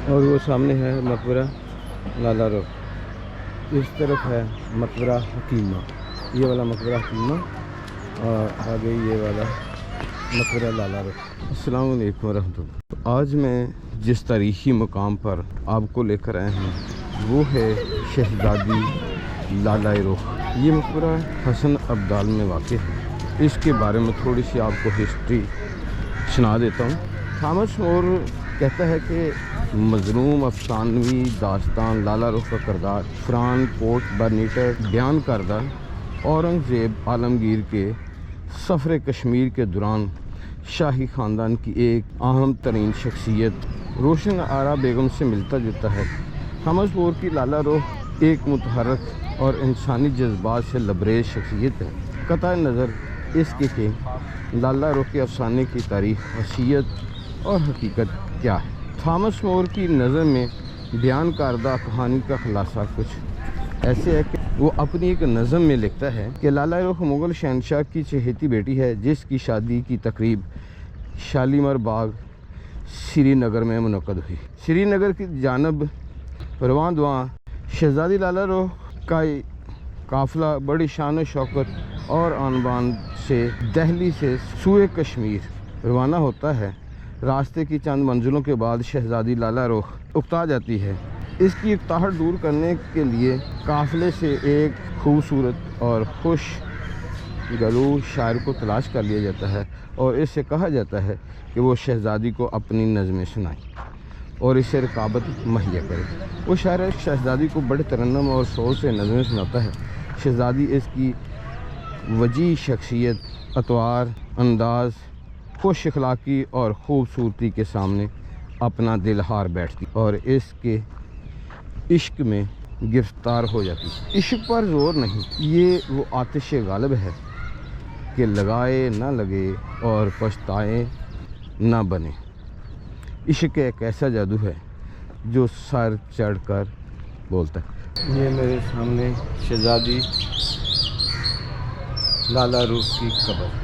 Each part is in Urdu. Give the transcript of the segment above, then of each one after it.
اور وہ سامنے ہے مقبرہ لالا رخ، اس طرف ہے مقبرہ حکیمہ، یہ والا مقبرہ حکیمہ، اور آگے یہ والا مقبرہ لالا رخ۔ السلام علیکم ورحمۃ اللہ۔ آج میں جس تاریخی مقام پر آپ کو لے کر آئے ہیں وہ ہے شہزادی لالا رخ۔ یہ مقبرہ حسن ابدال میں واقع ہے۔ اس کے بارے میں تھوڑی سی آپ کو ہسٹری سنا دیتا ہوں۔ تھامس مور کہتا ہے کہ مظلوم افسانوی داستان لالا رخ کا کردار فران پورٹ برنیٹر بیان کردہ اورنگزیب عالمگیر کے سفر کشمیر کے دوران شاہی خاندان کی ایک اہم ترین شخصیت روشن آرا بیگم سے ملتا جلتا ہے۔ تھامس مور کی لالا رخ ایک متحرک اور انسانی جذبات سے لبریز شخصیت ہے۔ قطع نظر اس کے کہ لالا رخ کے افسانے کی تاریخ، حیثیت اور حقیقت کیا ہے۔ تھامس مور کی نظر میں بیان کردہ کہانی کا خلاصہ کچھ ایسے ہے کہ وہ اپنی ایک نظم میں لکھتا ہے کہ لالا رخ مغل شہنشاہ کی چہیتی بیٹی ہے جس کی شادی کی تقریب شالیمار باغ سری نگر میں منعقد ہوئی۔ سری نگر کی جانب رواں دواں شہزادی لالا رخ کا قافلہ بڑی شان و شوکت اور آن بان سے دہلی سے سوئے کشمیر روانہ ہوتا ہے۔ راستے کی چند منزلوں کے بعد شہزادی لالا رخ اکتا جاتی ہے۔ اس کی اکتاہٹ دور کرنے کے لیے قافلے سے ایک خوبصورت اور خوش گلو شاعر کو تلاش کر لیا جاتا ہے اور اس سے کہا جاتا ہے کہ وہ شہزادی کو اپنی نظمیں سنائے اور اسے رقابت مہیا کرے۔ وہ شاعر شہزادی کو بڑے ترنم اور شور سے نظمیں سناتا ہے۔ شہزادی اس کی وجیح شخصیت، اطوار انداز، خوش اخلاقی اور خوبصورتی کے سامنے اپنا دل ہار بیٹھتی اور اس کے عشق میں گرفتار ہو جاتی۔ عشق پر زور نہیں، یہ وہ آتش غالب ہے کہ لگائے نہ لگے اور پچھتائے نہ بنے۔ عشق ایک ایسا جادو ہے جو سر چڑھ کر بولتا ہے۔ یہ میرے سامنے شہزادی لالا رخ کی قبر۔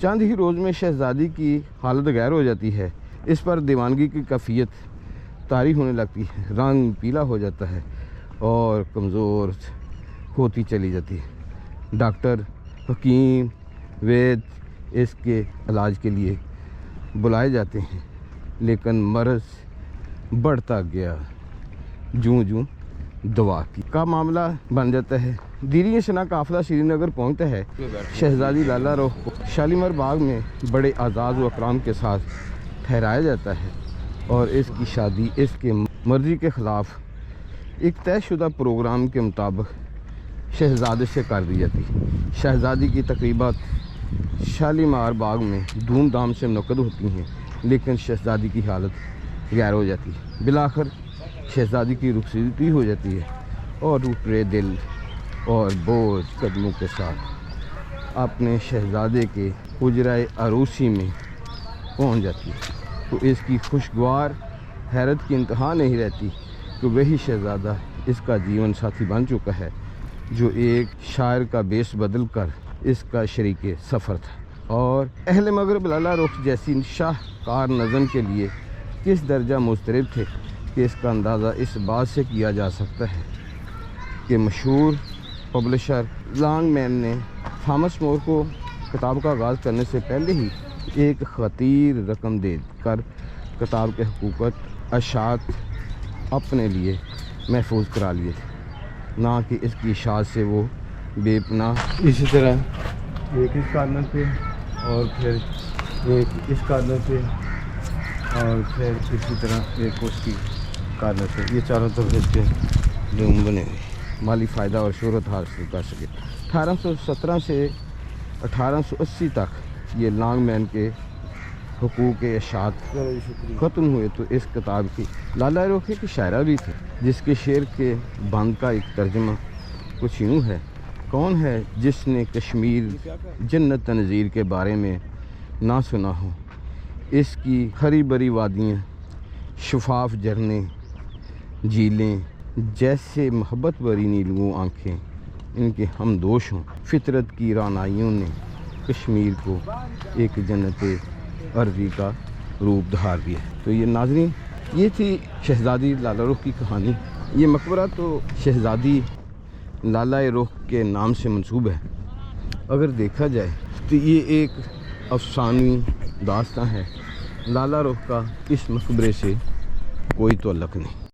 چند ہی روز میں شہزادی کی حالت غیر ہو جاتی ہے۔ اس پر دیوانگی کی کیفیت طاری ہونے لگتی ہے، رنگ پیلا ہو جاتا ہے اور کمزور ہوتی چلی جاتی ہے۔ ڈاکٹر، حکیم، وید اس کے علاج کے لیے بلائے جاتے ہیں لیکن مرض بڑھتا گیا جوں جوں دوا کا معاملہ بن جاتا ہے۔ دیری شنا قافلہ سری نگر پہنچتا ہے۔ شہزادی لالا رخ کو شالیمار باغ میں بڑے اعزاز و اکرام کے ساتھ ٹھہرایا جاتا ہے اور اس کی شادی اس کے مرضی کے خلاف ایک طے شدہ پروگرام کے مطابق شہزادے سے کر دی جاتی ہے۔ شہزادی کی تقریبات شالیمار باغ میں دھوم دھام سے منعقد ہوتی ہیں لیکن شہزادی کی حالت غیر ہو جاتی ہے۔ بالآخر شہزادی کی رخصتی ہو جاتی ہے اور ٹوٹے دل اور بوجھ قدموں کے ساتھ اپنے شہزادے کے حجرۂ عروسی میں پہنچ جاتی ہے تو اس کی خوشگوار حیرت کی انتہا نہیں رہتی کہ وہی شہزادہ اس کا جیون ساتھی بن چکا ہے جو ایک شاعر کا بیس بدل کر اس کا شریک سفر تھا۔ اور اہل مغرب لالا رخ جیسی شاہکار نظم کے لیے کس درجہ مضطرب تھے کہ اس کا اندازہ اس بات سے کیا جا سکتا ہے کہ مشہور پبلشر لانگ مین نے تھامس مور کو کتاب کا آغاز کرنے سے پہلے ہی ایک خطیر رقم دے کر کتاب کے حقوقت اشاعت اپنے لیے محفوظ کرا لیے تھے، نہ کہ اس کی اشاعت سے وہ بے پناہ۔ اسی طرح ایک اس کارنر پہ اور پھر ایک اس کارنر پہ اور پھر اسی طرح ایک اس کی کارنر پہ، یہ چاروں طرف اس کے روم بنے ہوئے مالی فائدہ اور شہرت حاصل کر سکے۔ 1817 سے 1880 تک یہ لانگ مین کے حقوق اشاعت ختم ہوئے تو اس کتاب کی لالا رخ کی شاعرہ بھی تھی جس کے شعر کے بند کا ایک ترجمہ کچھ یوں ہے: کون ہے جس نے کشمیر جنت تنظیر کے بارے میں نہ سنا ہو؟ اس کی ہری بری وادیاں، شفاف جھرنے، جھیلیں، جیسے محبت بری نیلو آنکھیں ان کے ہمدوش ہوں۔ فطرت کی رعنائیوں نے کشمیر کو ایک جنت عرضی کا روپ دھار دیا ہے۔ تو یہ ناظرین یہ تھی شہزادی لالہ رخ کی کہانی۔ یہ مقبرہ تو شہزادی لالہ رخ کے نام سے منسوب ہے۔ اگر دیکھا جائے تو یہ ایک افسانوی داستان ہے۔ لالہ رخ کا اس مقبرے سے کوئی تعلق نہیں۔